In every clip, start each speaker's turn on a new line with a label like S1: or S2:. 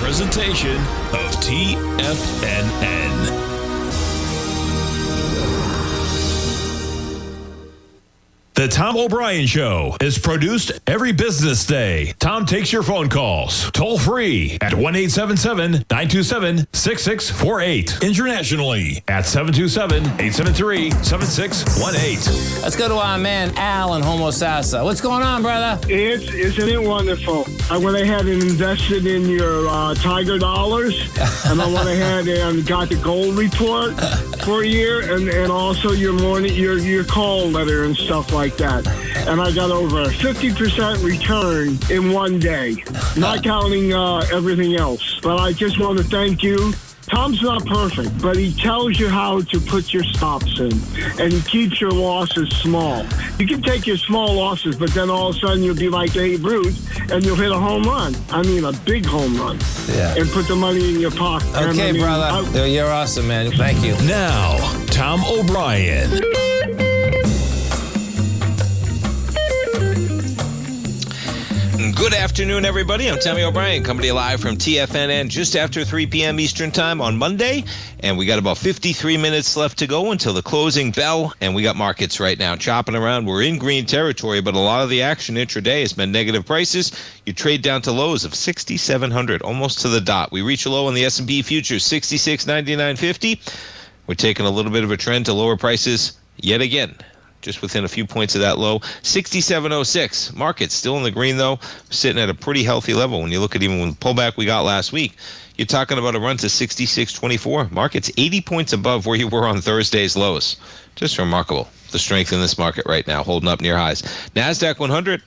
S1: presentation of TFNN. The Tom O'Brien Show is produced every business day. Tom takes your phone calls toll free at 1-877-927-6648. Internationally at 727-873-7618.
S2: Let's go to our man Al in Homosassa. What's going on, brother?
S3: Isn't it wonderful? I went ahead and invested in your Tiger dollars, and I went ahead and got the gold report for a year, and also your morning, your call letter and stuff like that. And I got over a 50% return in one day, not counting everything else. But I just want to thank you. Tom's not perfect, but he tells you how to put your stops in, and he keeps your losses small. You can take your small losses, but then all of a sudden you'll be like Babe Ruth, and you'll hit a home run. I mean, a big home run.
S2: Yeah.
S3: And put the money in your pocket.
S2: Okay, brother. You're awesome, man. Thank you.
S1: Now, Tom O'Brien.
S4: Good afternoon, everybody. I'm Tommy O'Brien, coming to you live from TFNN just after 3 p.m. Eastern Time on Monday. And we got about 53 minutes left to go until the closing bell. And we got markets right now chopping around. We're in green territory, but a lot of the action intraday has been negative prices. You trade down to lows of 6,700, almost to the dot. We reach a low on the S&P futures, 66.9950. We're taking a little bit of a trend to lower prices yet again. Just within a few points of that low, 67.06. Market still in the green, though, sitting at a pretty healthy level. When you look at even the pullback we got last week, you're talking about a run to 66.24. Market's 80 points above where you were on Thursday's lows. Just remarkable, the strength in this market right now, holding up near highs. NASDAQ 100,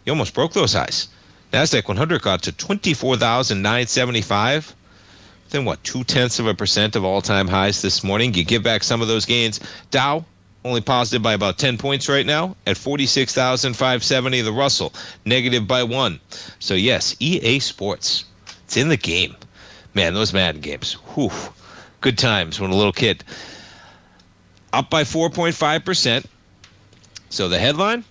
S4: you almost broke those highs. NASDAQ 100 got to 24,975. Then what, 0.2% of all-time highs this morning. You give back some of those gains. Dow, only positive by about 10 points right now at 46,570. The Russell, negative by 1. So, yes, EA Sports, it's in the game. Man, those Madden games, whew, good times when a little kid. Up by 4.5%. So the headline,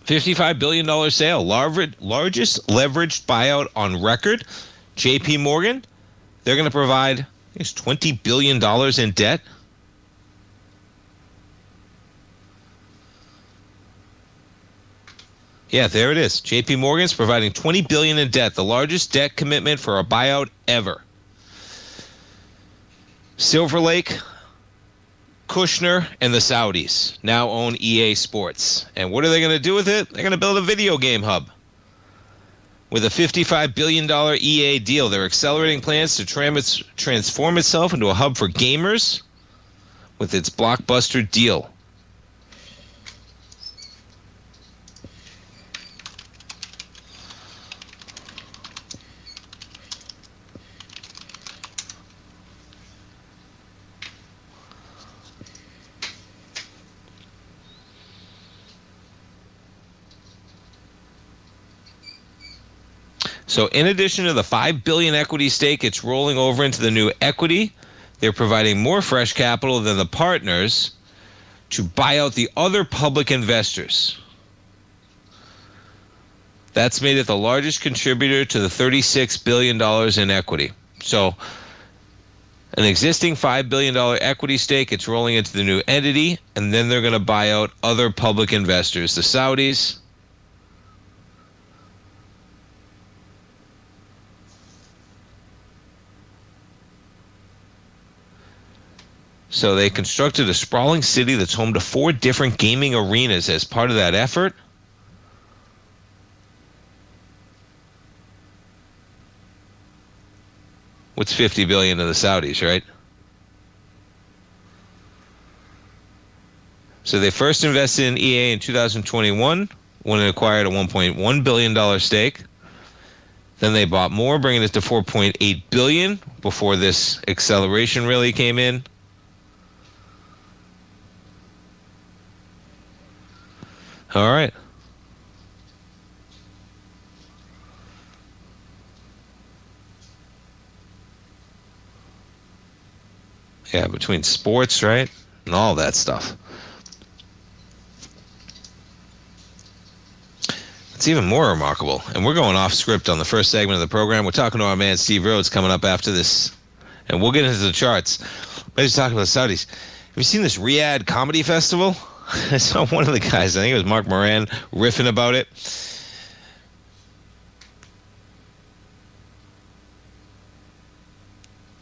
S4: $55 billion sale, largest leveraged buyout on record. JP Morgan, they're going to provide, I think it's $20 billion in debt. Yeah, there it is. JP Morgan's providing $20 billion in debt, the largest debt commitment for a buyout ever. Silver Lake, Kushner, and the Saudis now own EA Sports. And what are they going to do with it? They're going to build a video game hub. With a $55 billion EA deal, they're accelerating plans to transform itself into a hub for gamers with its blockbuster deal. So in addition to the $5 billion equity stake, it's rolling over into the new equity. They're providing more fresh capital than the partners to buy out the other public investors. That's made it the largest contributor to the $36 billion in equity. So an existing $5 billion equity stake, it's rolling into the new entity, and then they're going to buy out other public investors, the Saudis, so they constructed a sprawling city that's home to 4 different gaming arenas as part of that effort. What's $50 billion to the Saudis, right? So they first invested in EA in 2021 when it acquired a $1.1 billion stake. Then they bought more, bringing it to $4.8 billion before this acceleration really came in. All right. Yeah, between sports, right, and all that stuff. Let's what's even more remarkable, and we're going off script on the first segment of the program. We're talking to our man Steve Rhodes coming up after this, and we'll get into the charts. Let's talk about the Saudis. Have you seen this Riyadh Comedy Festival? I saw one of the guys, I think it was Mark Moran, riffing about it.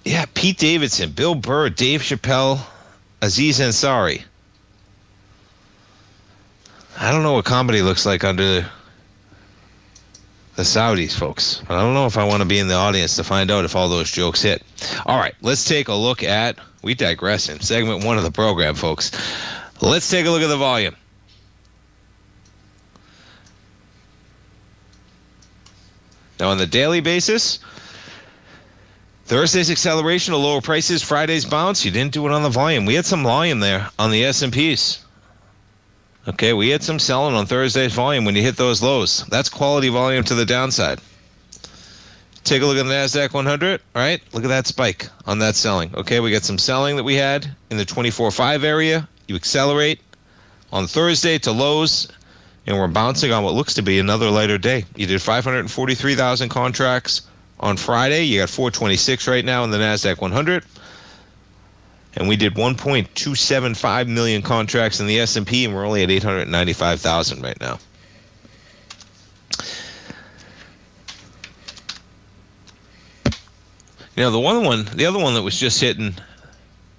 S4: Yeah, Pete Davidson, Bill Burr, Dave Chappelle, Aziz Ansari. I don't know what comedy looks like under the Saudis, folks. I don't know if I want to be in the audience to find out if all those jokes hit. All right, let's take a look at, we digress in segment 1 of the program, folks. Let's take a look at the volume. Now, on the daily basis, Thursday's acceleration to lower prices, Friday's bounce. You didn't do it on the volume. We had some volume there on the S&Ps. Okay, we had some selling on Thursday's volume when you hit those lows. That's quality volume to the downside. Take a look at the NASDAQ 100, all right? Look at that spike on that selling. Okay, we got some selling that we had in the 24.5 area. You accelerate on Thursday to lows, and we're bouncing on what looks to be another lighter day. You did 543,000 contracts on Friday. You got 426 right now in the NASDAQ 100. And we did 1.275 million contracts in the S&P, and we're only at 895,000 right now. You know, the other one that was just hitting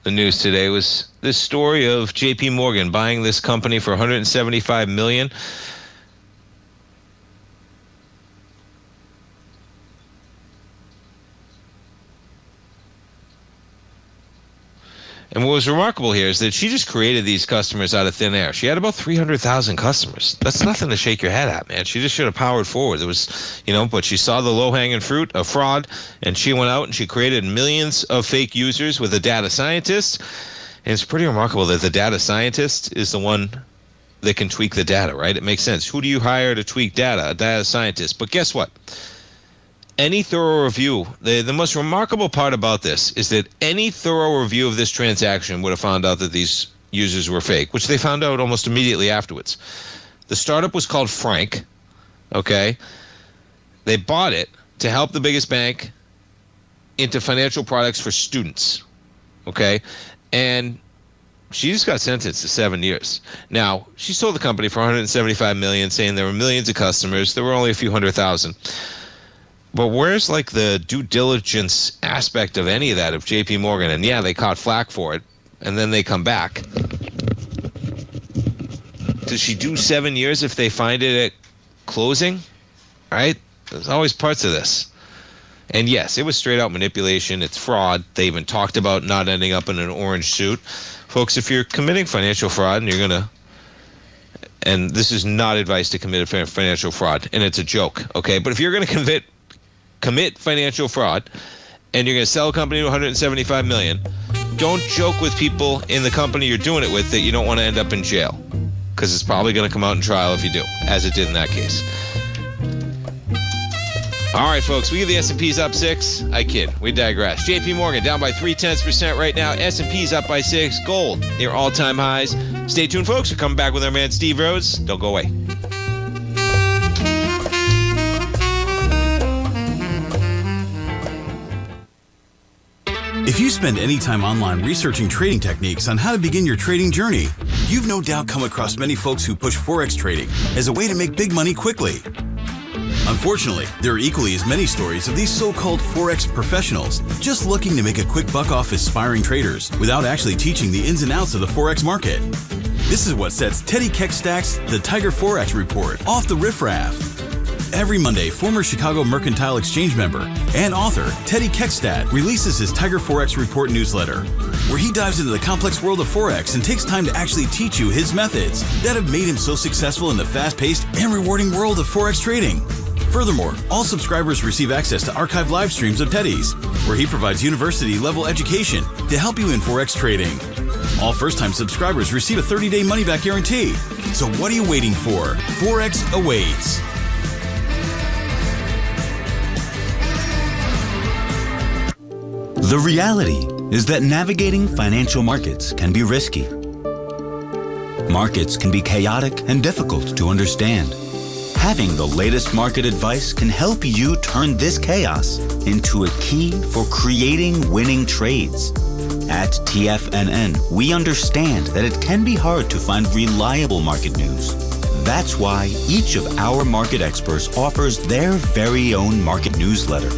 S4: the news today was this story of J.P. Morgan buying this company for $175 million. And what was remarkable here is that she just created these customers out of thin air. She had about 300,000 customers. That's nothing to shake your head at, man. She just should have powered forward. It was, but she saw the low-hanging fruit of fraud, and she went out and she created millions of fake users with a data scientist. And it's pretty remarkable that the data scientist is the one that can tweak the data, right? It makes sense. Who do you hire to tweak data? A data scientist. But guess what? Any thorough review, the most remarkable part about this is that any thorough review of this transaction would have found out that these users were fake, which they found out almost immediately afterwards. The startup was called Frank, okay? They bought it to help the biggest bank into financial products for students, okay? And she just got sentenced to 7 years. Now, she sold the company for $175 million, saying there were millions of customers. There were only a few 100,000. But where's like the due diligence aspect of any of that of J.P. Morgan? And yeah, they caught flack for it, and then they come back. Does she do 7 years if they find it at closing? Right? There's always parts of this. And yes, it was straight out manipulation. It's fraud. They even talked about not ending up in an orange suit. Folks, if you're committing financial fraud and you're going to, and this is not advice to commit financial fraud, and it's a joke, okay? But if you're going to commit financial fraud and you're going to sell a company to $175 million, don't joke with people in the company you're doing it with that you don't want to end up in jail, because it's probably going to come out in trial if you do, as it did in that case. All right, folks, we give the S&Ps up 6. I kid. We digress. J.P. Morgan down by 0.3% right now. S&Ps up by 6. Gold near all-time highs. Stay tuned, folks. We're coming back with our man Steve Rhodes. Don't go away.
S5: If you spend any time online researching trading techniques on how to begin your trading journey, you've no doubt come across many folks who push Forex trading as a way to make big money quickly. Unfortunately, there are equally as many stories of these so-called Forex professionals just looking to make a quick buck off aspiring traders without actually teaching the ins and outs of the Forex market. This is what sets Teddy Keckstack's The Tiger Forex Report off the riffraff. Every Monday, former Chicago Mercantile Exchange member and author Teddy Keckstack releases his Tiger Forex Report newsletter, where he dives into the complex world of Forex and takes time to actually teach you his methods that have made him so successful in the fast-paced and rewarding world of Forex trading. Furthermore, all subscribers receive access to archived live streams of Teddy's, where he provides university-level education to help you in Forex trading. All first-time subscribers receive a 30-day money-back guarantee. So what are you waiting for? Forex awaits.
S6: The reality is that navigating financial markets can be risky. Markets can be chaotic and difficult to understand. Having the latest market advice can help you turn this chaos into a key for creating winning trades. At TFNN, we understand that it can be hard to find reliable market news. That's why each of our market experts offers their very own market newsletter,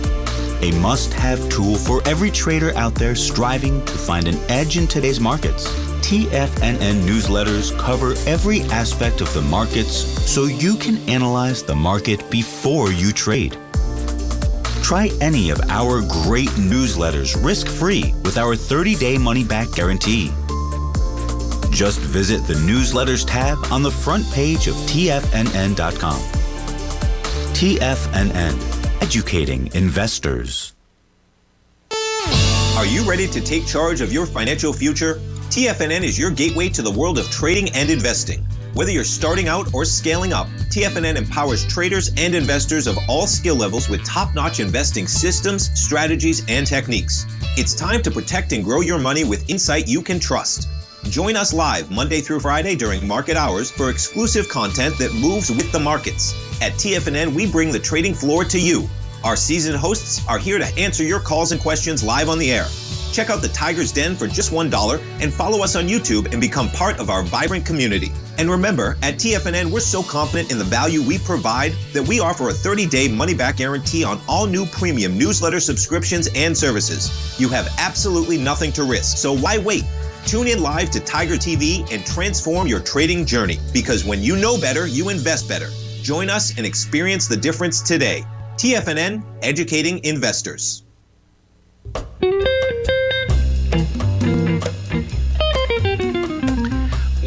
S6: a must-have tool for every trader out there striving to find an edge in today's markets. TFNN newsletters cover every aspect of the markets so you can analyze the market before you trade. Try any of our great newsletters risk-free with our 30-day money-back guarantee. Just visit the Newsletters tab on the front page of TFNN.com. TFNN, educating investors.
S7: Are you ready to take charge of your financial future? TFNN is your gateway to the world of trading and investing. Whether you're starting out or scaling up, TFNN empowers traders and investors of all skill levels with top-notch investing systems, strategies, and techniques. It's time to protect and grow your money with insight you can trust. Join us live Monday through Friday during market hours for exclusive content that moves with the markets. At TFNN, we bring the trading floor to you. Our seasoned hosts are here to answer your calls and questions live on the air. Check out the Tiger's Den for just $1 and follow us on YouTube and become part of our vibrant community. And remember, at TFNN, we're so confident in the value we provide that we offer a 30-day money-back guarantee on all new premium newsletter subscriptions and services. You have absolutely nothing to risk, so why wait? Tune in live to Tiger TV and transform your trading journey, because when you know better, you invest better. Join us and experience the difference today. TFNN, educating investors.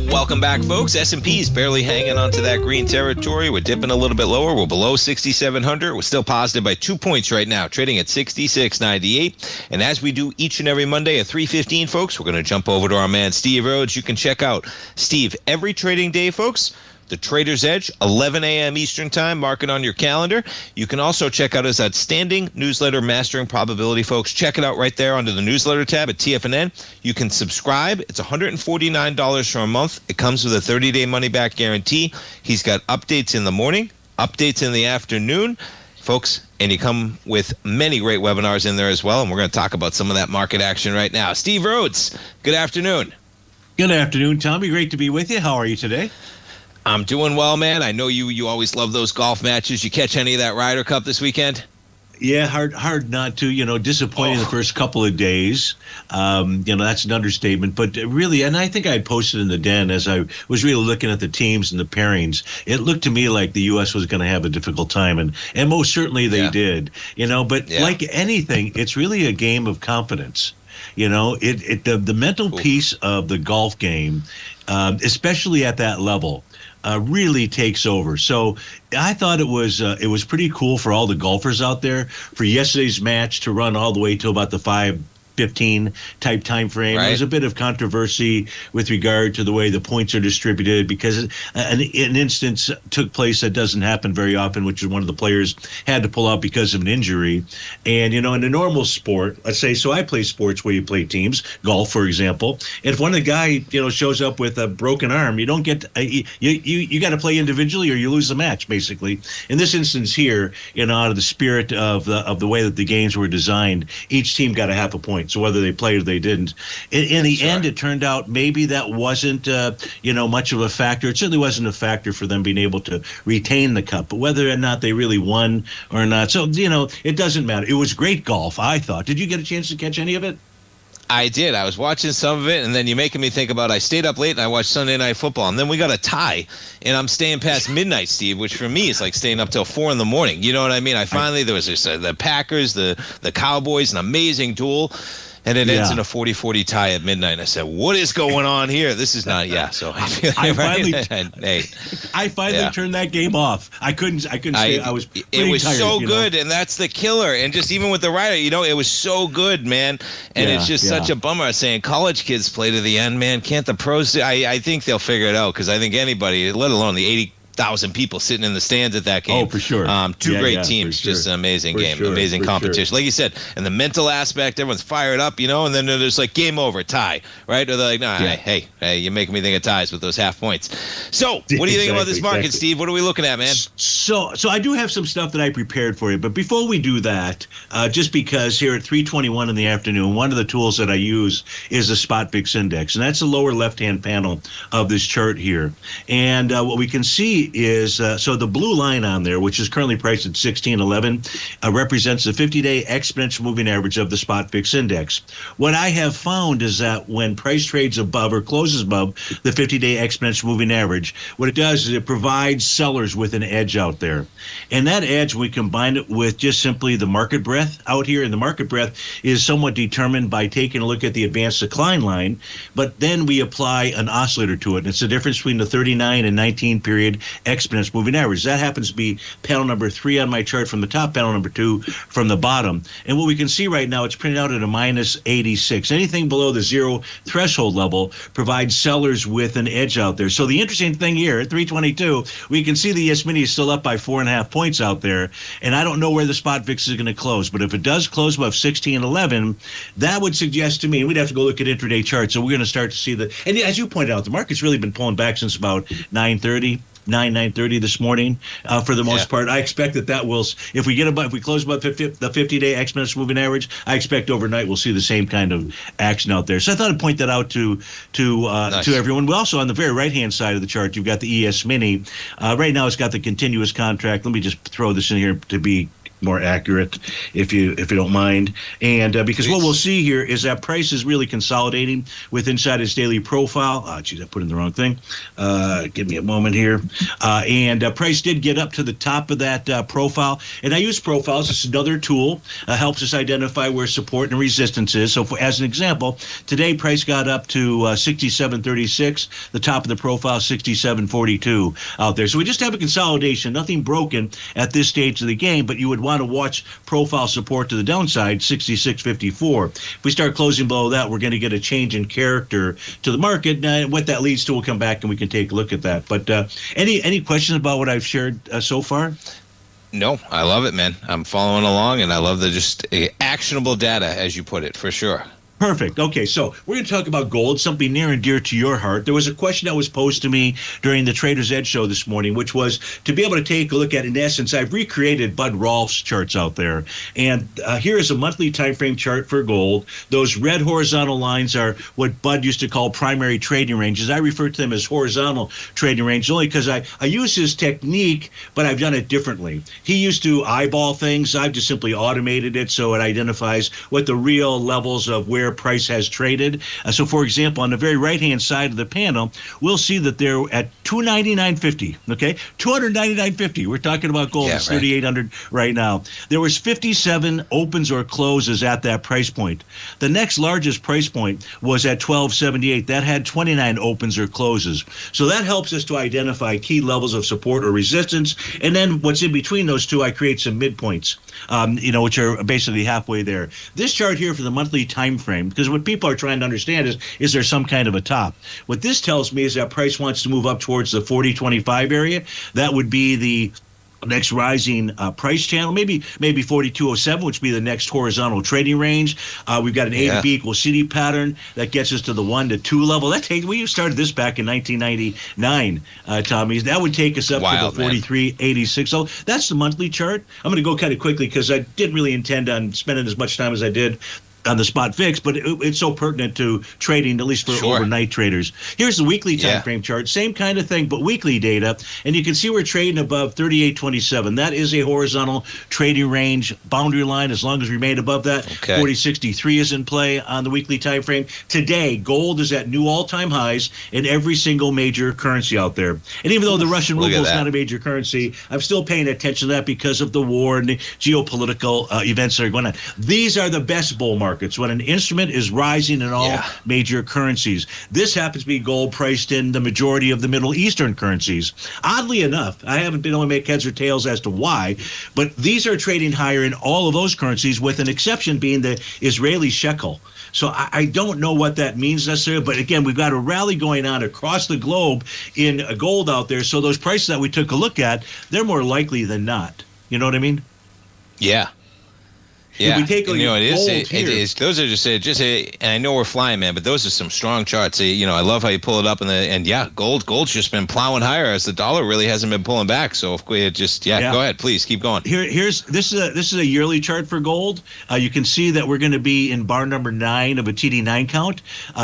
S4: Welcome back, folks. S&P's barely hanging on to that green territory. We're dipping a little bit lower. We're below 6,700. We're still positive by 2 points right now, trading at 66.98. And as we do each and every Monday at 3:15, folks, we're going to jump over to our man, Steve Rhodes. You can check out Steve every trading day, folks. The Trader's Edge, 11 a.m. Eastern Time. Mark it on your calendar. You can also check out his outstanding newsletter, Mastering Probability, folks. Check it out right there under the newsletter tab at TFNN. You can subscribe. It's $149 for a month. It comes with a 30-day money-back guarantee. He's got updates in the morning, updates in the afternoon, folks, and you come with many great webinars in there as well, and we're going to talk about some of that market action right now. Steve Rhodes, good afternoon.
S8: Good afternoon, Tommy. Great to be with you. How are you today?
S4: I'm doing well, man. I know you always love those golf matches. You catch any of that Ryder Cup this weekend?
S8: Yeah, hard not to. Disappointing the first couple of days. That's an understatement. But really, and I think I posted in the den as I was really looking at the teams and the pairings, it looked to me like the U.S. was going to have a difficult time, and most certainly they did. But like anything, it's really a game of confidence. The mental piece of the golf game, especially at that level, really takes over. So I thought it was pretty cool for all the golfers out there for yesterday's match to run all the way to about the 5:15 type time frame.
S4: Right.
S8: There was a bit of controversy with regard to the way the points are distributed because an instance took place that doesn't happen very often, which is one of the players had to pull out because of an injury. And, in a normal sport, let's say, so I play sports where you play teams, golf, for example. And if one of the guy, shows up with a broken arm, you don't get, you got to play individually or you lose the match, basically. In this instance here, out of the spirit of the way that the games were designed, each team got a half a point. So whether they played or they didn't, in the end, it turned out maybe that wasn't, much of a factor. It certainly wasn't a factor for them being able to retain the cup. But whether or not they really won or not, so it doesn't matter. It was great golf, I thought. Did you get a chance to catch any of it?
S4: I did. I was watching some of it, and then you're making me think about I stayed up late and I watched Sunday Night Football, and then we got a tie, and I'm staying past midnight, Steve, which for me is like staying up till 4 in the morning. You know what I mean? There was this, the Packers, the Cowboys, an amazing duel. And it ends in a 40-40 tie at midnight. And I said, what is going on here? This is not, So I feel
S8: I finally
S4: right?
S8: turned that game off. I couldn't stay. I was pretty
S4: It was
S8: tired,
S4: so good, and that's the killer. And just even with the Ryder, it was so good, man. And it's just such a bummer. I was saying college kids play to the end, man. Can't the pros? I think they'll figure it out because I think anybody, let alone the 1,000 people sitting in the stands at that game.
S8: Oh, for sure.
S4: Two great teams,
S8: for sure.
S4: just an amazing
S8: For
S4: game,
S8: sure,
S4: amazing
S8: for
S4: competition.
S8: sure.
S4: Like you said, and the mental aspect, everyone's fired up, and then there's like game over, tie, right? Or they're like, nah, hey, you're making me think of ties with those half points. So, what do you think about this market, Steve? What are we looking at, man?
S8: So I do have some stuff that I prepared for you, but before we do that, just because here at 3:21 in the afternoon, one of the tools that I use is the Spot VIX Index, and that's the lower left-hand panel of this chart here. And what we can see is, so the blue line on there, which is currently priced at 1611, represents the 50-day exponential moving average of the Spot VIX Index. What I have found is that when price trades above or closes above the 50-day exponential moving average, what it does is it provides sellers with an edge out there. And that edge, we combine it with just simply the market breadth out here. And the market breadth is somewhat determined by taking a look at the advanced decline line, but then we apply an oscillator to it. And it's the difference between the 39 and 19 period exponential moving average. That happens to be panel number 3 on my chart from the top, panel number 2 from the bottom. And what we can see right now, it's printed out at a minus 86. Anything below the zero threshold level provides sellers with an edge out there. So the interesting thing here at 322, we can see the ES Mini is still up by 4.5 points out there. And I don't know where the Spot VIX is going to close, but if it does close above 1611, that would suggest to me, and we'd have to go look at intraday charts, so we're going to start to see and as you pointed out, the market's really been pulling back since about 9:30 this morning for the most part. I expect that will, if we close above the 50-day exponential moving average, I expect overnight we'll see the same kind of action out there. So I thought I'd point that out to everyone. We also, on the very right-hand side of the chart, you've got the ES Mini. Right now it's got the continuous contract. Let me just throw this in here to be more accurate, if you don't mind. And because what we'll see here is that price is really consolidating with inside its daily profile. I put in the wrong thing. Give me a moment here. And price did get up to the top of that profile. And I use profiles. It's another tool. Helps us identify where support and resistance is. So as an example, today price got up to 67.36. The top of the profile, 67.42 out there. So we just have a consolidation. Nothing broken at this stage of the game, but you would want to watch profile support to the downside, 66.54. If we start closing below that, we're going to get a change in character to the market. What that leads to, we'll come back and we can take a look at that. But any questions about what I've shared so far?
S4: No, I love it, man. I'm following along, and I love the just actionable data, as you put it, for sure.
S8: Perfect. Okay, so we're going to talk about gold, something near and dear to your heart. There was a question that was posed to me during the Trader's Edge show this morning, which was to be able to take a look at, in essence, I've recreated Bud Rolfe's charts out there. And here is a monthly time frame chart for gold. Those red horizontal lines are what Bud used to call primary trading ranges. I refer to them as horizontal trading ranges only because I use his technique, but I've done it differently. He used to eyeball things. I've just simply automated it so it identifies what the real levels of where price has traded. So, for example, on the very right-hand side of the panel, we'll see that they're at 299.50. Okay, 299.50. We're talking about gold. It's 3,800 right now. There was 57 opens or closes at that price point. The next largest price point was at 1278. That had 29 opens or closes. So that helps us to identify key levels of support or resistance. And then what's in between those two, I create some midpoints, which are basically halfway there. This chart here for the monthly time frame, because what people are trying to understand is there some kind of a top? What this tells me is that price wants to move up towards the 40.25 area. That would be the next rising price channel, maybe 4207, which would be the next horizontal trading range. We've got an A to B equals CD pattern that gets us to the 1 to 2 level. We started this back in 1999, Tommy. That would take us up to the 43.86. So that's the monthly chart. I'm going to go kind of quickly because I didn't really intend on spending as much time as I did on the Spot VIX, but it's so pertinent to trading, at least for overnight traders. Here's the weekly time frame chart. Same kind of thing, but weekly data. And you can see we're trading above 38.27. That is a horizontal trading range boundary line. As long as we remain above that, 40.63 is in play on the weekly time frame. Today, gold is at new all-time highs in every single major currency out there. And even though the Russian ruble is not a major currency, I'm still paying attention to that because of the war and the geopolitical events that are going on. These are the best bull markets. markets when an instrument is rising in all major currencies. This happens to be gold priced in the majority of the Middle Eastern currencies. Oddly enough, I haven't been able to make heads or tails as to why, but these are trading higher in all of those currencies, with an exception being the Israeli shekel. So I don't know what that means necessarily, but again, we've got a rally going on across the globe in gold out there. So those prices that we took a look at, they're more likely than not. You know what I mean?
S4: Yeah. Yeah,
S8: we take
S4: it is. Those are and I know we're flying, man, but those are some strong charts. I love how you pull it up, gold's just been plowing higher as the dollar really hasn't been pulling back. So go ahead, please keep going.
S8: This is a yearly chart for gold. You can see that we're going to be in bar number 9 of a TD9 count.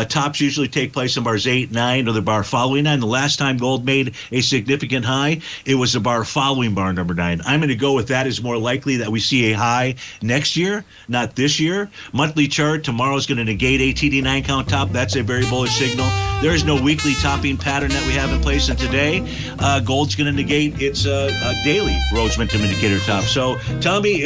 S8: Tops usually take place in bars 8, 9, or the bar following 9. The last time gold made a significant high, it was the bar following bar number 9. I'm going to go with that as more likely that we see a high next year, not this year. Monthly chart tomorrow is going to negate a TD9 count top. That's a very bullish signal. There is no weekly topping pattern that we have in place, and today gold's going to negate its daily Rhodes momentum indicator top. So tell me,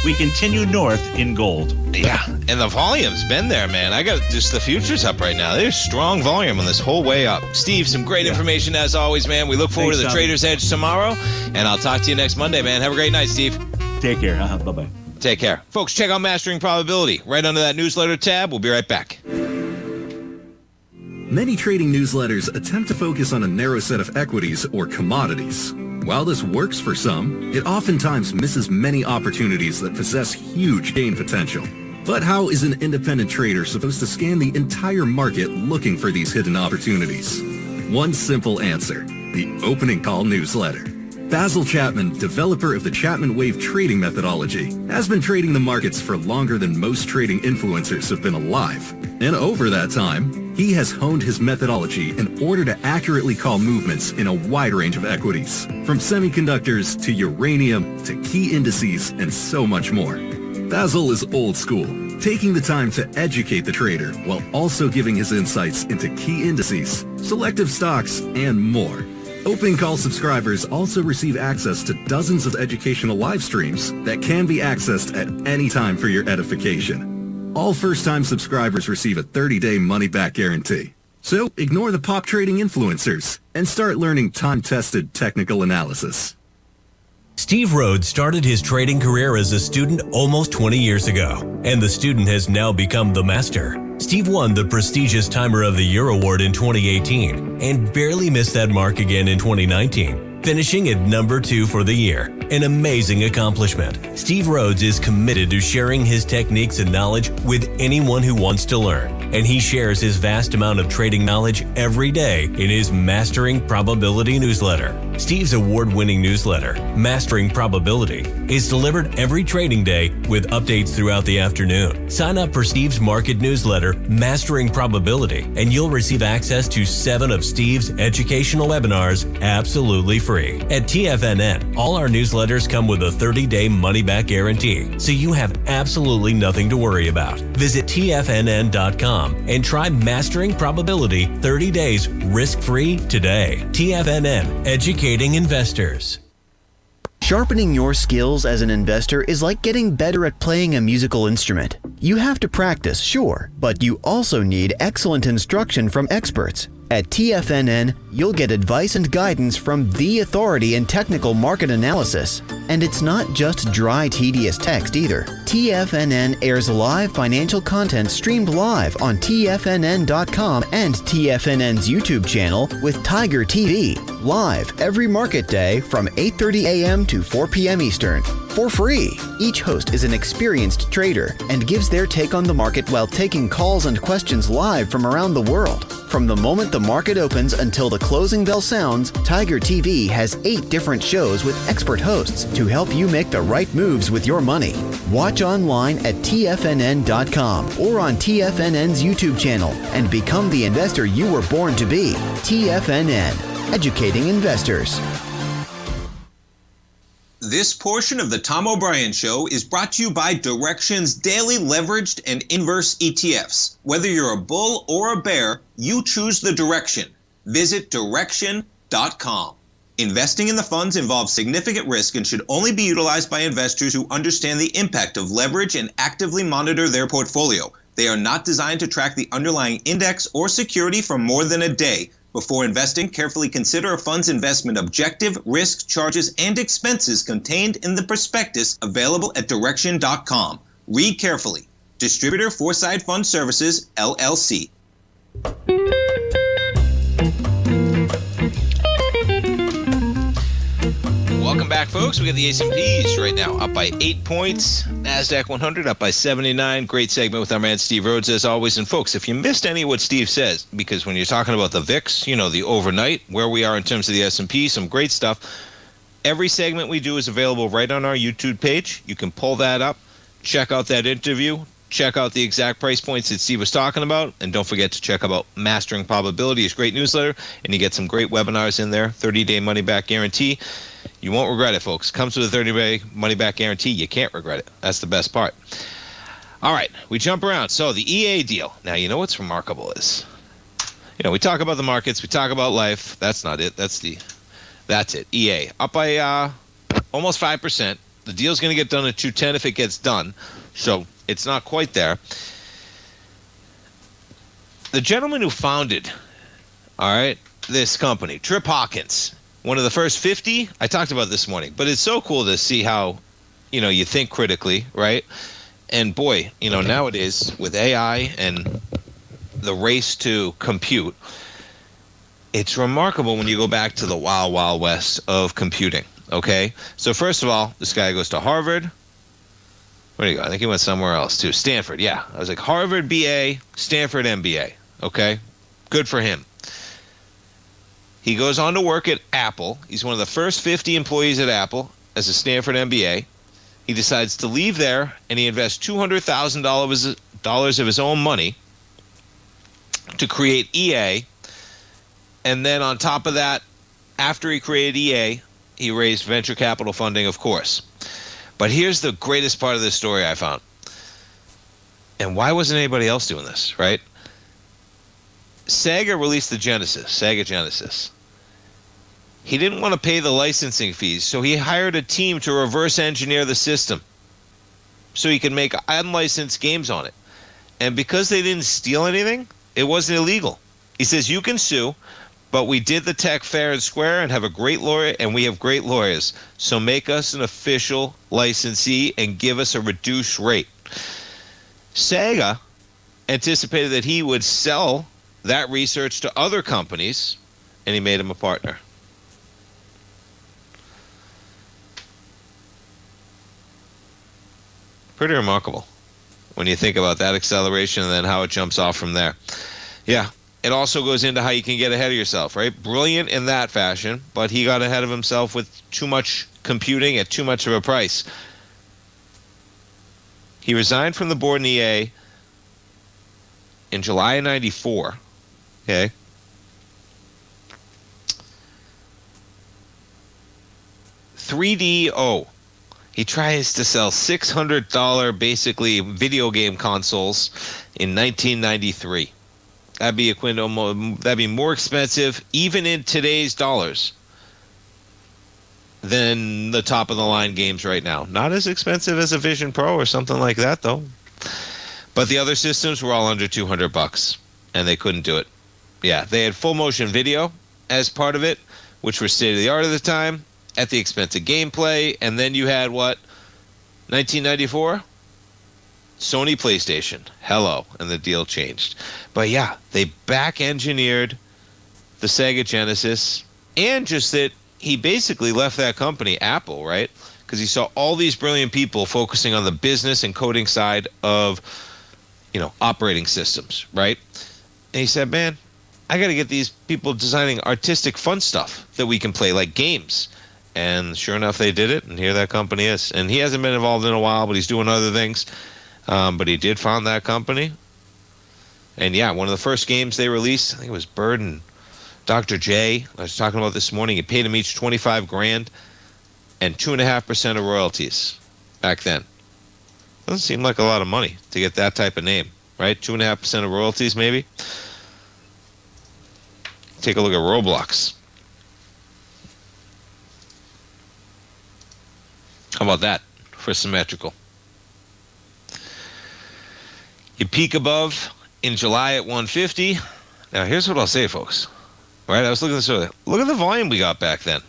S8: we continue north in gold.
S4: Yeah, and the volume's been there, man. I got just the futures up right now. There's strong volume on this whole way up. Steve, some great information as always, man. We look forward to the Trader's Edge tomorrow, and I'll talk to you next Monday, man. Have a great night, Steve.
S8: Take care. Bye-bye.
S4: Take care. Folks, check out Mastering Probability right under that newsletter tab. We'll be right back.
S9: Many trading newsletters attempt to focus on a narrow set of equities or commodities. While this works for some, it oftentimes misses many opportunities that possess huge gain potential. But how is an independent trader supposed to scan the entire market looking for these hidden opportunities? One simple answer: the opening call newsletter. Basil Chapman, developer of the Chapman Wave trading methodology, has been trading the markets for longer than most trading influencers have been alive. And over that time, he has honed his methodology in order to accurately call movements in a wide range of equities, from semiconductors to uranium to key indices and so much more. Basil is old school, taking the time to educate the trader while also giving his insights into key indices, selective stocks, and more. Open Call subscribers also receive access to dozens of educational live streams that can be accessed at any time for your edification. All first-time subscribers receive a 30-day money-back guarantee. So ignore the pop trading influencers and start learning time-tested technical analysis.
S10: Steve Rhodes started his trading career as a student almost 20 years ago, and the student has now become the master. Steve won the prestigious Timer of the Year award in 2018 and barely missed that mark again in 2019, finishing at number 2 for the year. An amazing accomplishment. Steve Rhodes is committed to sharing his techniques and knowledge with anyone who wants to learn, and he shares his vast amount of trading knowledge every day in his Mastering Probability newsletter. Steve's award-winning newsletter, Mastering Probability, is delivered every trading day with updates throughout the afternoon. Sign up for Steve's market newsletter, Mastering Probability, and you'll receive access to 7 of Steve's educational webinars absolutely free. At TFNN, all our newsletters come with a 30-day money-back guarantee, so you have absolutely nothing to worry about. Visit TFNN.com and try Mastering Probability 30 days risk-free today. TFNN, educating investors.
S11: Sharpening your skills as an investor is like getting better at playing a musical instrument. You have to practice, sure, but you also need excellent instruction from experts. At TFNN, you'll get advice and guidance from the authority in technical market analysis. And it's not just dry, tedious text either. TFNN airs live financial content streamed live on TFNN.com and TFNN's YouTube channel with Tiger TV, live every market day from 8:30 a.m. to 4 p.m. Eastern, for free. Each host is an experienced trader and gives their take on the market while taking calls and questions live from around the world. From the moment the market opens until the closing bell sounds, Tiger TV has 8 different shows with expert hosts to help you make the right moves with your money. Watch online at TFNN.com or on TFNN's YouTube channel and become the investor you were born to be. TFNN, educating investors.
S7: This portion of the Tom O'Brien Show is brought to you by Direxion's daily leveraged and inverse ETFs. Whether you're a bull or a bear, you choose the direction. Visit Direxion.com. Investing in the funds involves significant risk and should only be utilized by investors who understand the impact of leverage and actively monitor their portfolio. They are not designed to track the underlying index or security for more than a day. Before investing, carefully consider a fund's investment objective, risk, charges, and expenses contained in the prospectus available at Direxion.com. Read carefully. Distributor Foreside Fund Services, LLC.
S4: Welcome back, folks. We got the S&Ps right now up by 8 points. NASDAQ 100 up by 79. Great segment with our man Steve Rhodes, as always. And, folks, if you missed any of what Steve says, because when you're talking about the VIX, you know, the overnight, where we are in terms of the S&P, some great stuff. Every segment we do is available right on our YouTube page. You can pull that up, check out that interview, check out the exact price points that Steve was talking about, and don't forget to check out Mastering Probability, his great newsletter, and you get some great webinars in there, 30-day money-back guarantee. You won't regret it, folks. Comes with a 30-day money-back guarantee. You can't regret it. That's the best part. All right, we jump around. So the EA deal. Now, you know what's remarkable is, you know, we talk about the markets, we talk about life. That's not it. That's it. EA up by almost 5%. The deal's going to get done at 210 if it gets done. So it's not quite there. The gentleman who founded, all right, this company, Trip Hawkins, one of the first 50, I talked about this morning, but it's so cool to see how, you know, you think critically, right? And boy, you know, nowadays with AI and the race to compute, it's remarkable when you go back to the wild, wild west of computing, okay? So first of all, this guy goes to Harvard. Where do you go? I think he went somewhere else too. Stanford, yeah. I was like, Harvard BA, Stanford MBA, okay? Good for him. He goes on to work at Apple. He's one of the first 50 employees at Apple as a Stanford MBA. He decides to leave there, and he invests $200,000 of his own money to create EA. And then on top of that, after he created EA, he raised venture capital funding, of course. But here's the greatest part of this story I found. And why wasn't anybody else doing this, right? Sega released the Sega Genesis. He didn't want to pay the licensing fees, so he hired a team to reverse engineer the system so he could make unlicensed games on it. And because they didn't steal anything, it wasn't illegal. He says, you can sue, but we did the tech fair and square and have a great lawyer, and we have great lawyers. So make us an official licensee and give us a reduced rate. Sega anticipated that he would sell that research to other companies, and he made him a partner. Pretty remarkable when you think about that acceleration and then how it jumps off from there. Yeah, it also goes into how you can get ahead of yourself, right? Brilliant in that fashion, but he got ahead of himself with too much computing at too much of a price. He resigned from the board in EA in July of 94. Okay. $3DO. He tries to sell $600 basically video game consoles in 1993. That'd be more expensive even in today's dollars than the top of the line games right now. Not as expensive as a Vision Pro or something like that though. But the other systems were all under $200 and they couldn't do it. Yeah, they had full motion video as part of it, which was state of the art at the time, at the expense of gameplay. And then you had what? 1994? Sony PlayStation. Hello. And the deal changed. But yeah, they back engineered the Sega Genesis, and just that he basically left that company, Apple, right? Because he saw all these brilliant people focusing on the business and coding side of, you know, operating systems, right? And he said, man, I got to get these people designing artistic fun stuff that we can play, like games. And sure enough, they did it, and here that company is. And he hasn't been involved in a while, but he's doing other things. But he did found that company. And yeah, one of the first games they released, I think it was Bird and Dr. J. I was talking about this morning. He paid him each $25,000 and 2.5% of royalties back then. Doesn't seem like a lot of money to get that type of name, right? 2.5% of royalties, maybe. Take a look at Roblox. How about that for symmetrical? You peak above in July at 150. Now, here's what I'll say, folks. All right, I was looking at this earlier. Look at the volume we got back then.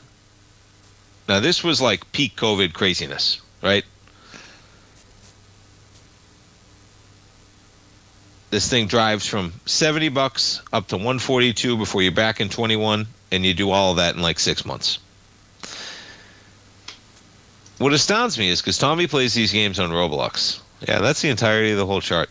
S4: Now, this was like peak COVID craziness, right? This thing drives from $70 up to $142 before you're back in 21, and you do all of that in like 6 months. What astounds me is because Tommy plays these games on Roblox. Yeah, that's the entirety of the whole chart.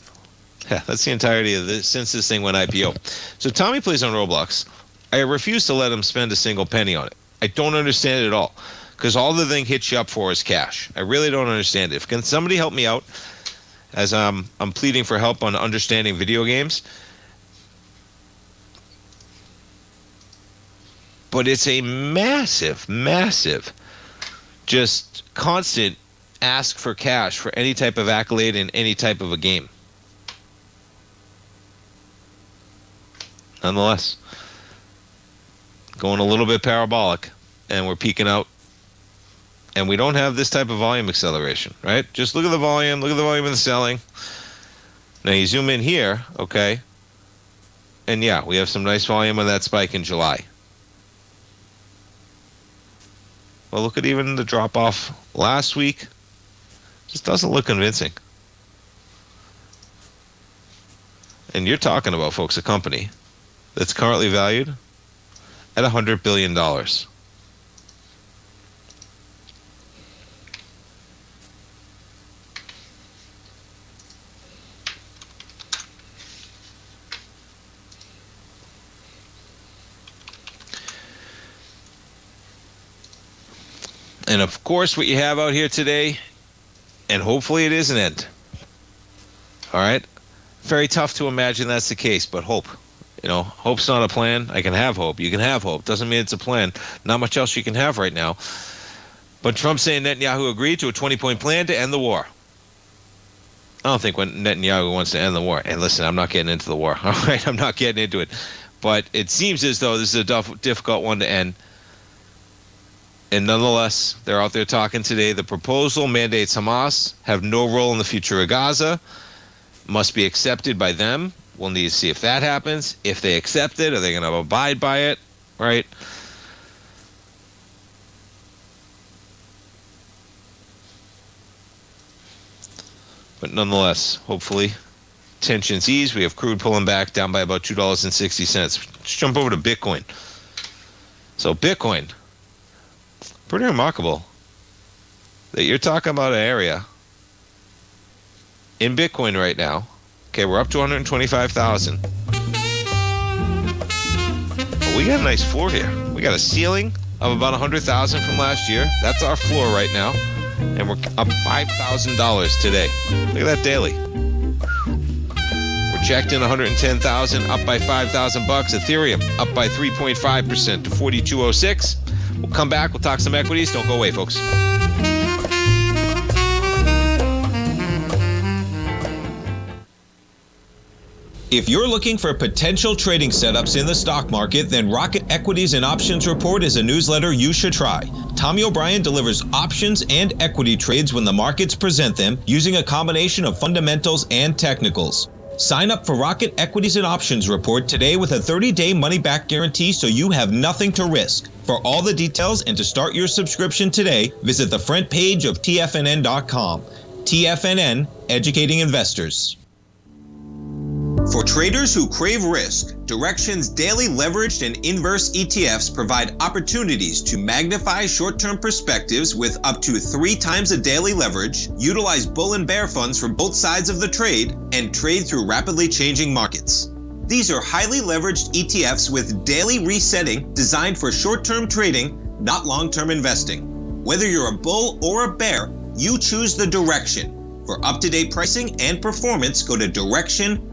S4: Yeah, that's the entirety of this since this thing went IPO. So Tommy plays on Roblox. I refuse to let him spend a single penny on it. I don't understand it at all because all the thing hits you up for is cash. I really don't understand it. Can somebody help me out as I'm pleading for help on understanding video games? But it's a massive, massive, just constant ask for cash for any type of accolade in any type of a game. Nonetheless, going a little bit parabolic, and we're peaking out, and we don't have this type of volume acceleration, right? Just look at the volume of the selling. Now you zoom in here, okay, and yeah, we have some nice volume on that spike in July. Well, look at even the drop off last week. Just doesn't look convincing. And you're talking about, folks, a company that's currently valued at $100 billion. And of course, what you have out here today, and hopefully it is an end. All right? Very tough to imagine that's the case, but hope. You know, hope's not a plan. I can have hope. You can have hope. Doesn't mean it's a plan. Not much else you can have right now. But Trump saying Netanyahu agreed to a 20-point plan to end the war. I don't think when Netanyahu wants to end the war. And listen, I'm not getting into the war. All right? I'm not getting into it. But it seems as though this is a difficult one to end. And nonetheless, they're out there talking today. The proposal mandates Hamas have no role in the future of Gaza. Must be accepted by them. We'll need to see if that happens. If they accept it, are they going to abide by it? Right? But nonetheless, hopefully, tensions ease. We have crude pulling back down by about $2.60. Let's jump over to Bitcoin. So Bitcoin, pretty remarkable that you're talking about an area in Bitcoin right now. Okay, we're up to 125,000. But we got a nice floor here. We got a ceiling of about 100,000 from last year. That's our floor right now. And we're up $5,000 today. Look at that daily. We're checked in 110,000, up by 5,000 bucks. Ethereum up by 3.5% to 4206. We'll come back. We'll talk some equities. Don't go away, folks.
S7: If you're looking for potential trading setups in the stock market, then Rocket Equities and Options Report is a newsletter you should try. Tommy O'Brien delivers options and equity trades when the markets present them using a combination of fundamentals and technicals. Sign up for Rocket Equities and Options Report today with a 30-day money-back guarantee so you have nothing to risk. For all the details and to start your subscription today, visit the front page of TFNN.com. TFNN, educating investors. For traders who crave risk, Direxion's daily leveraged and inverse ETFs provide opportunities to magnify short-term perspectives with up to 3 times a daily leverage, utilize bull and bear funds from both sides of the trade, and trade through rapidly changing markets. These are highly leveraged ETFs with daily resetting designed for short-term trading, not long-term investing. Whether you're a bull or a bear, you choose the Direxion. For up-to-date pricing and performance, go to Direxion.com.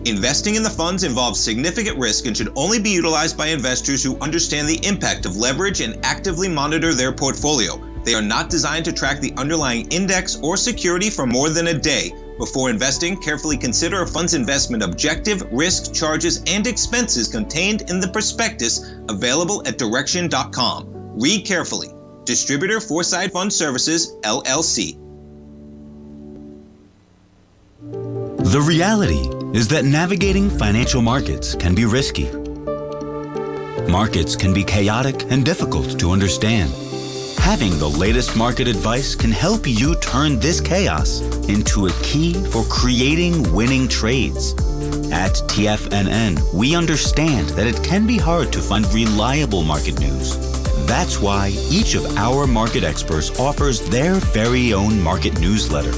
S7: Investing in the funds involves significant risk and should only be utilized by investors who understand the impact of leverage and actively monitor their portfolio. They are not designed to track the underlying index or security for more than a day. Before investing, carefully consider a fund's investment objective, risk, charges, and expenses contained in the prospectus available at Direxion.com. Read carefully. Distributor Foreside Fund Services, LLC.
S6: The reality is that navigating financial markets can be risky. Markets can be chaotic and difficult to understand. Having the latest market advice can help you turn this chaos into a key for creating winning trades. At TFNN, we understand that it can be hard to find reliable market news. That's why each of our market experts offers their very own market newsletter,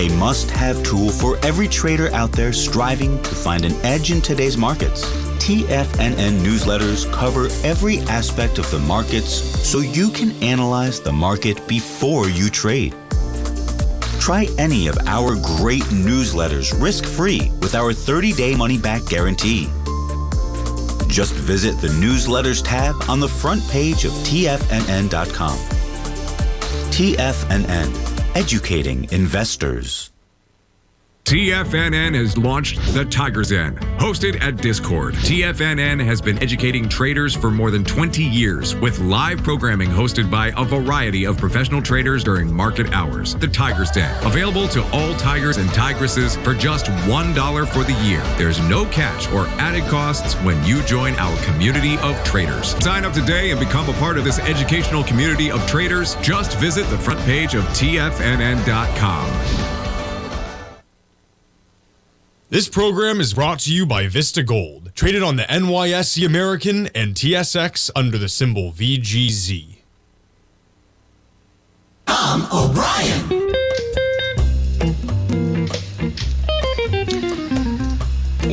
S6: a must-have tool for every trader out there striving to find an edge in today's markets. TFNN newsletters cover every aspect of the markets so you can analyze the market before you trade. Try any of our great newsletters risk-free with our 30-day money-back guarantee. Just visit the Newsletters tab on the front page of TFNN.com. TFNN, educating investors.
S12: TFNN has launched the Tiger's Den, hosted at Discord. TFNN has been educating traders for more than 20 years with live programming hosted by a variety of professional traders during market hours. The Tiger's Den, available to all tigers and tigresses for just $1 for the year. There's no catch or added costs when you join our community of traders. Sign up today and become a part of this educational community of traders. Just visit the front page of TFNN.com.
S13: This program is brought to you by Vista Gold, traded on the NYSE American and TSX under the symbol VGZ.
S14: Tom O'Brien.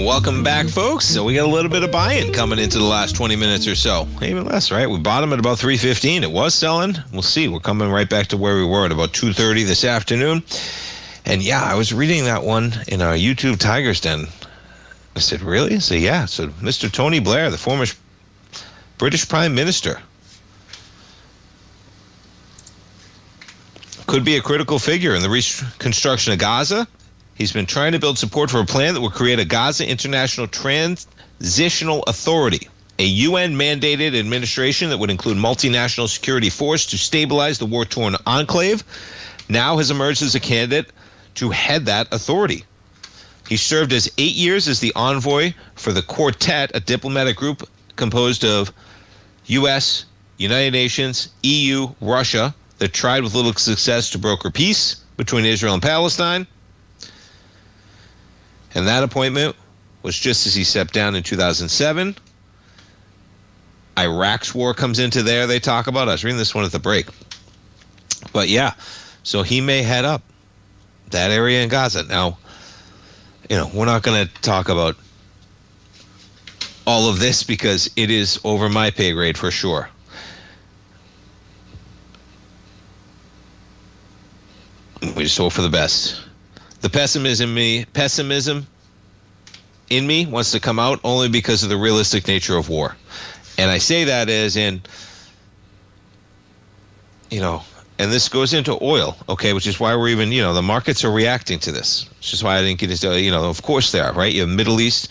S4: Welcome back, folks. So we got a little bit of buy-in coming into the last 20 minutes or so. Even less, right? We bought them at about 315. It was selling. We'll see. We're coming right back to where we were at about 2:30 this afternoon. And yeah, I was reading that one in our YouTube Tiger's Den. I said, really? I said, yeah. So Mr. Tony Blair, the former British Prime Minister, could be a critical figure in the reconstruction of Gaza. He's been trying to build support for a plan that will create a Gaza International Transitional Authority, a UN-mandated administration that would include multinational security force to stabilize the war-torn enclave. Now has emerged as a candidate to head that authority. He served as 8 years as the envoy for the Quartet, a diplomatic group composed of U.S., United Nations, EU, Russia, that tried with little success to broker peace between Israel and Palestine. And that appointment was just as he stepped down in 2007. Iraq's war comes into there, they talk about. I was reading this one at the break. But yeah, so he may head up that area in Gaza. Now, you know, we're not going to talk about all of this because it is over my pay grade for sure. We just hope for the best. The pessimism in me wants to come out only because of the realistic nature of war. And I say that as in, you know, and this goes into oil, okay, which is why we're even, you know, the markets are reacting to this. Which is why I think it is, you know, of course they are, right? You have Middle East.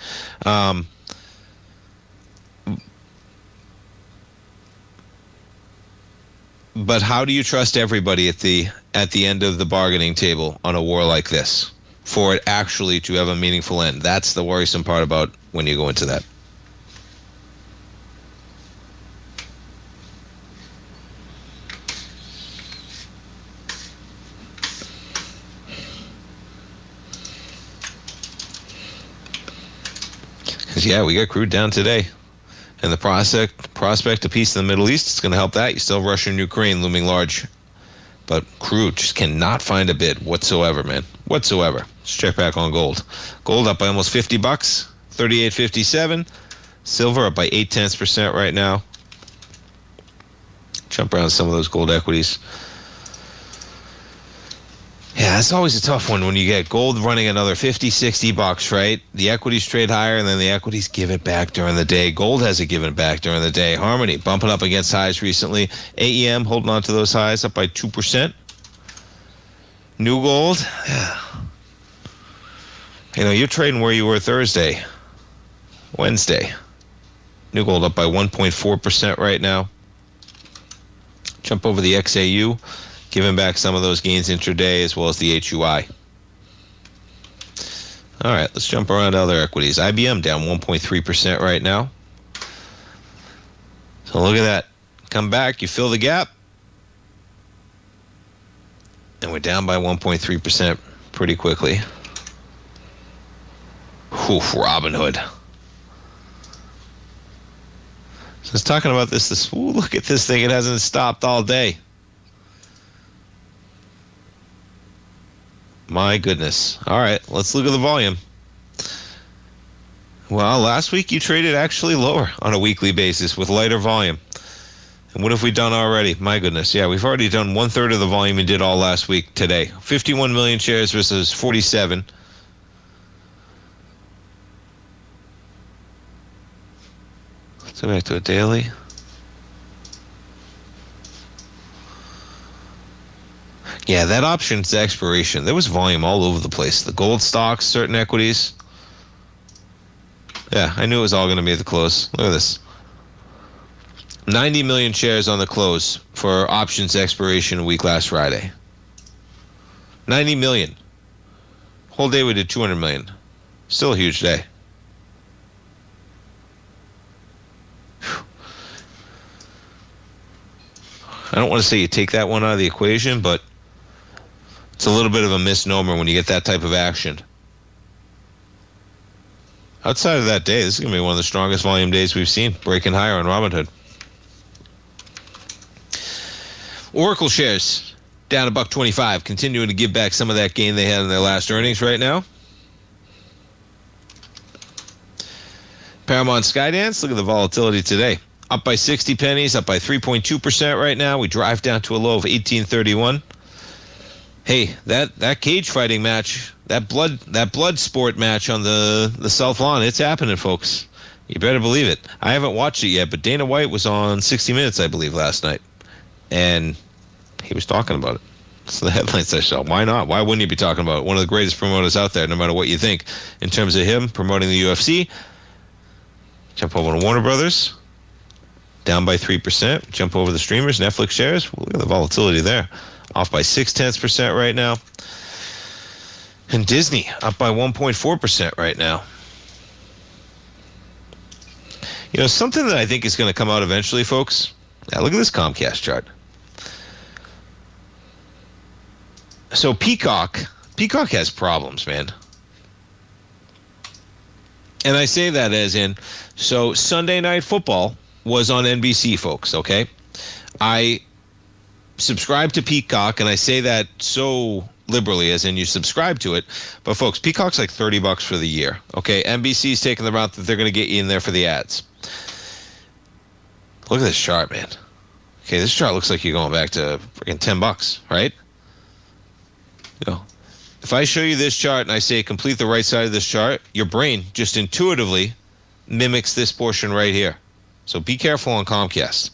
S4: But how do you trust everybody at the end of the bargaining table on a war like this for it actually to have a meaningful end? That's the worrisome part about when you go into that. Because, yeah, we got crude down today. And the prospect of peace in the Middle East is going to help that. You still have Russia and Ukraine looming large. But crude just cannot find a bid whatsoever, man. Whatsoever. Let's check back on gold. Gold up by almost $50, 38.57. Silver up by 0.8% right now. Jump around some of those gold equities. Yeah, it's always a tough one when you get gold running another $50, $60, right? The equities trade higher, and then the equities give it back during the day. Gold hasn't given it back during the day. Harmony bumping up against highs recently. AEM holding on to those highs, up by 2%. New gold, yeah. You know, you're trading where you were Thursday, Wednesday. New gold up by 1.4% right now. Jump over the XAU, giving back some of those gains intraday as well as the HUI. All right, let's jump around to other equities. IBM down 1.3% right now. So look at that. Come back, you fill the gap. And we're down by 1.3% pretty quickly. Oof, Robinhood. So I was talking about this. Ooh, look at this thing. It hasn't stopped all day. My goodness. All right, let's look at the volume. Well, last week you traded actually lower on a weekly basis with lighter volume. And what have we done already? My goodness. Yeah, we've already done 1/3 of the volume we did all last week today. 51 million shares versus 47. Let's go back to a daily. Yeah, that options expiration. There was volume all over the place. The gold stocks, certain equities. Yeah, I knew it was all going to be at the close. Look at this. 90 million shares on the close for options expiration week last Friday. 90 million. Whole day we did 200 million. Still a huge day. Whew. I don't want to say you take that one out of the equation, but it's a little bit of a misnomer when you get that type of action. Outside of that day, this is going to be one of the strongest volume days we've seen, breaking higher on Robinhood. Oracle shares down $1.25, continuing to give back some of that gain they had in their last earnings right now. Paramount Skydance, look at the volatility today. Up by 60 pennies, up by 3.2% right now. We drive down to a low of 1831. Hey, that cage fighting match, that blood sport match on the South Lawn, it's happening, folks. You better believe it. I haven't watched it yet, but Dana White was on 60 Minutes, I believe, last night. And he was talking about it. So the headlines I saw. Why not? Why wouldn't you be talking about it? One of the greatest promoters out there, no matter what you think. In terms of him promoting the UFC, jump over to Warner Brothers, down by 3%. Jump over the streamers, Netflix shares. Look at the volatility there. Off by 0.6% right now. And Disney up by 1.4% right now. You know, something that I think is going to come out eventually, folks. Yeah, look at this Comcast chart. So Peacock has problems, man. And I say that as in, so Sunday Night Football was on NBC, folks, okay? I subscribe to Peacock, and I say that so liberally, as in you subscribe to it. But, folks, Peacock's like $30 for the year, okay? NBC's taking the route that they're going to get you in there for the ads. Look at this chart, man. Okay, this chart looks like you're going back to freaking $10, right? You know, if I show you this chart and I say complete the right side of this chart, your brain just intuitively mimics this portion right here. So be careful on Comcast.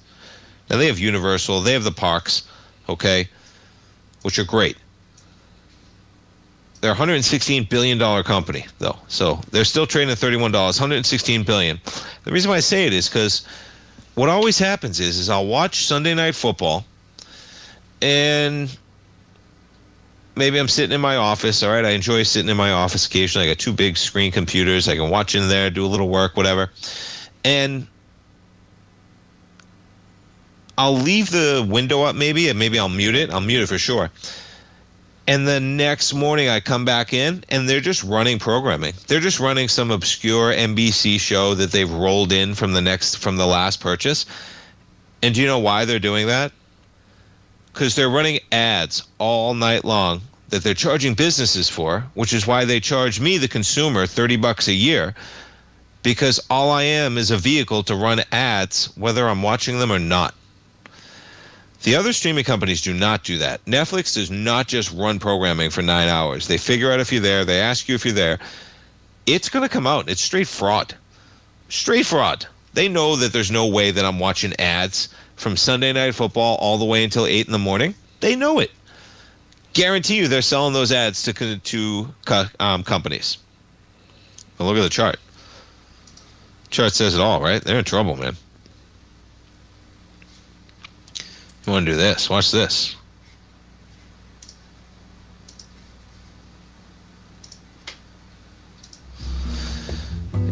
S4: Now, they have Universal, they have the parks, okay, which are great. They're a $116 billion company, though. So they're still trading at $31, $116 billion. The reason why I say it is because what always happens is I'll watch Sunday Night Football, and maybe I'm sitting in my office, all right? I enjoy sitting in my office occasionally. I got 2 big screen computers. I can watch in there, do a little work, whatever. And I'll leave the window up maybe, and maybe I'll mute it. I'll mute it for sure. And the next morning I come back in, and they're just running programming. They're just running some obscure NBC show that they've rolled in from the last purchase. And do you know why they're doing that? Because they're running ads all night long that they're charging businesses for, which is why they charge me, the consumer, $30 a year, because all I am is a vehicle to run ads, whether I'm watching them or not. The other streaming companies do not do that. Netflix does not just run programming for 9 hours. They figure out if you're there. They ask you if you're there. It's going to come out. It's straight fraud. Straight fraud. They know that there's no way that I'm watching ads from Sunday Night Football all the way until 8 in the morning. They know it. Guarantee you they're selling those ads to companies. But look at the chart. Chart says it all, right? They're in trouble, man. I want to do this. Watch this.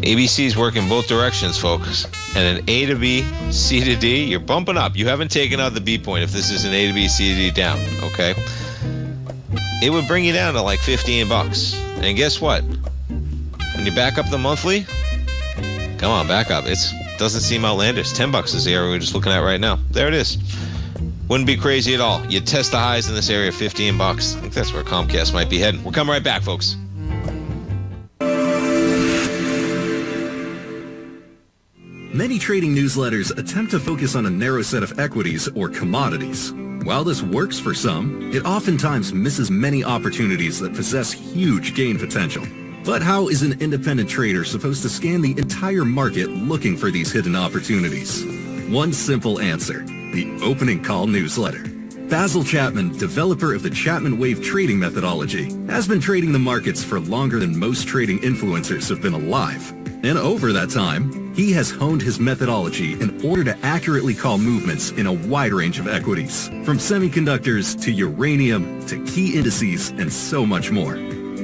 S4: ABC is working both directions, folks. And an A to B, C to D, you're bumping up. You haven't taken out the B point if this is an A to B, C to D down, okay? It would bring you down to like $15. And guess what? When you back up the monthly, come on, back up. It doesn't seem outlandish. $10 is the area we're just looking at right now. There it is. Wouldn't be crazy at all. You test the highs in this area, $15. I think that's where Comcast might be heading. We're coming right back, folks.
S9: Many trading newsletters attempt to focus on a narrow set of equities or commodities. While this works for some, it oftentimes misses many opportunities that possess huge gain potential. But how is an independent trader supposed to scan the entire market looking for these hidden opportunities? One simple answer: the opening call newsletter. Basil Chapman, developer of the Chapman Wave trading methodology, has been trading the markets for longer than most trading influencers have been alive. And over that time, he has honed his methodology in order to accurately call movements in a wide range of equities, from semiconductors to uranium to key indices and so much more.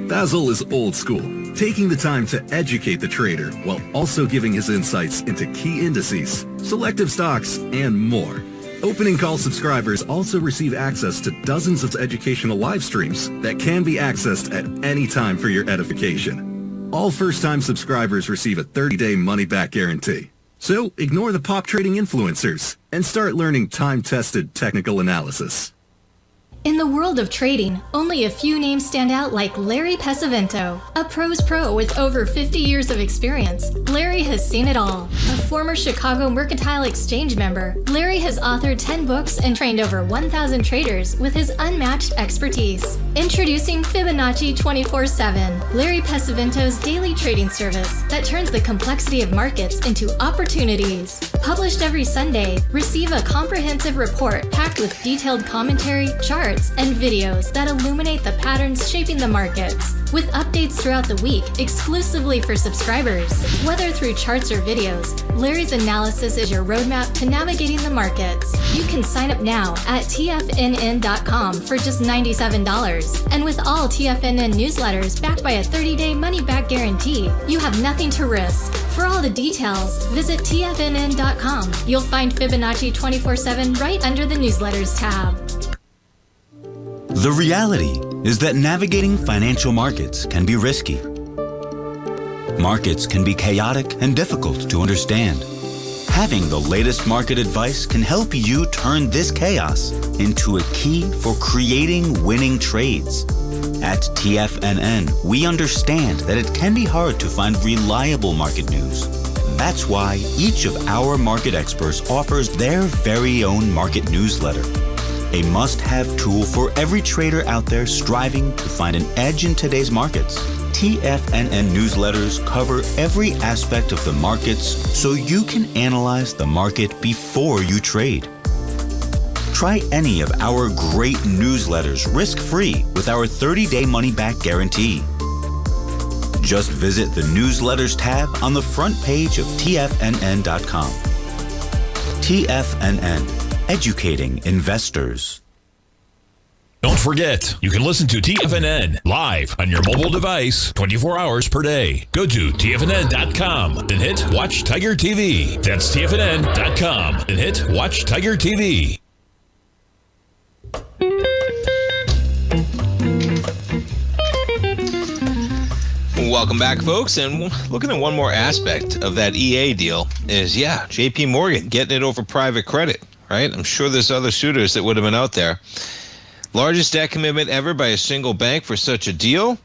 S9: Basil is old school, taking the time to educate the trader while also giving his insights into key indices, selective stocks, and more. Opening call subscribers also receive access to dozens of educational live streams that can be accessed at any time for your edification. All first-time subscribers receive a 30-day money-back guarantee. So ignore the pop trading influencers and start learning time-tested technical analysis.
S15: In the world of trading, only a few names stand out like Larry Pesavento, a pro's pro with over 50 years of experience. Larry has seen it all. A former Chicago Mercantile Exchange member, Larry has authored 10 books and trained over 1,000 traders with his unmatched expertise. Introducing Fibonacci 24/7, Larry Pesavento's daily trading service that turns the complexity of markets into opportunities. Published every Sunday, receive a comprehensive report packed with detailed commentary, charts, and videos that illuminate the patterns shaping the markets, with updates throughout the week exclusively for subscribers. Whether through charts or videos, Larry's analysis is your roadmap to navigating the markets. You can sign up now at TFNN.com for just $97. And with all TFNN newsletters backed by a 30-day money-back guarantee, you have nothing to risk. For all the details, visit TFNN.com. You'll find Fibonacci 24/7 right under the newsletters tab.
S6: The reality is that navigating financial markets can be risky. Markets can be chaotic and difficult to understand. Having the latest market advice can help you turn this chaos into a key for creating winning trades. At TFNN, we understand that it can be hard to find reliable market news. That's why each of our market experts offers their very own market newsletter. A must-have tool for every trader out there striving to find an edge in today's markets. TFNN newsletters cover every aspect of the markets so you can analyze the market before you trade. Try any of our great newsletters risk-free with our 30-day money-back guarantee. Just visit the newsletters tab on the front page of TFNN.com. TFNN. Educating investors.
S1: Don't forget, you can listen to TFNN live on your mobile device 24 hours per day. Go to TFNN.com and hit Watch Tiger TV. That's TFNN.com and hit Watch Tiger TV.
S4: Welcome back, folks. And looking at one more aspect of that EA deal is, JP Morgan getting it over private credit. Right? I'm sure there's other suitors that would have been out there. Largest debt commitment ever by a single bank for such a deal.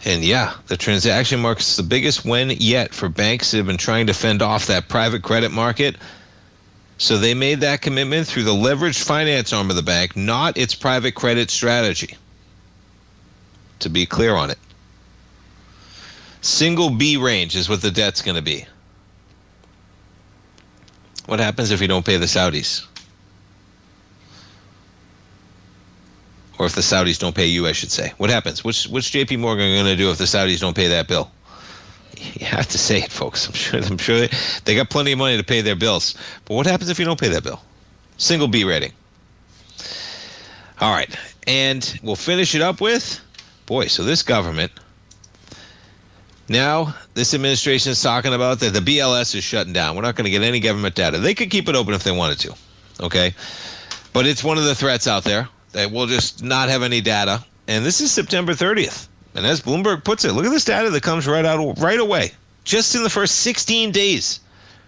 S4: And the transaction marks the biggest win yet for banks that have been trying to fend off that private credit market. So they made that commitment through the leveraged finance arm of the bank, not its private credit strategy. To be clear on it. Single B range is what the debt's going to be. What happens if you don't pay the Saudis? Or if the Saudis don't pay you, I should say. What happens? What's JP Morgan going to do if the Saudis don't pay that bill? You have to say it, folks. I'm sure they got plenty of money to pay their bills. But what happens if you don't pay that bill? Single B rating. All right. And we'll finish it up with, so this government, now this administration is talking about that the BLS is shutting down. We're not going to get any government data. They could keep it open if they wanted to. Okay. But it's one of the threats out there that we'll just not have any data. And this is September 30th. And as Bloomberg puts it, look at this data that comes right away. Just in the first 16 days.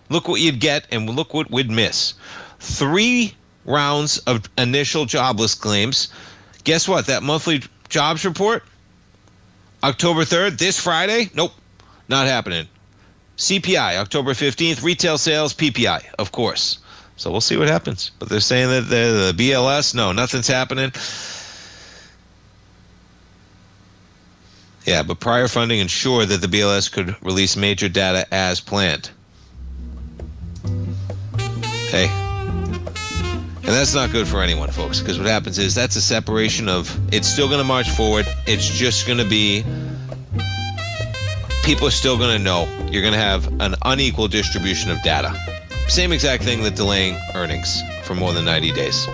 S4: Look what you'd get and look what we'd miss. 3 rounds of initial jobless claims. Guess what? That monthly jobs report, October 3rd, this Friday, nope, not happening. CPI, October 15th, retail sales, PPI, of course. So we'll see what happens. But they're saying that the BLS, no, nothing's happening. Yeah, but prior funding ensured that the BLS could release major data as planned. Hey. And that's not good for anyone, folks, because what happens is that's a separation of it's still going to march forward. It's just going to be people are still going to know. You're going to have an unequal distribution of data. Same exact thing that delaying earnings for more than 90 days.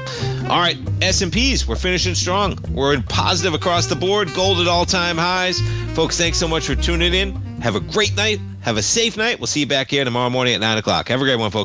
S4: All right, S&Ps, we're finishing strong. We're in positive across the board, gold at all-time highs. Folks, thanks so much for tuning in. Have a great night. Have a safe night. We'll see you back here tomorrow morning at 9 o'clock. Have a great one, folks.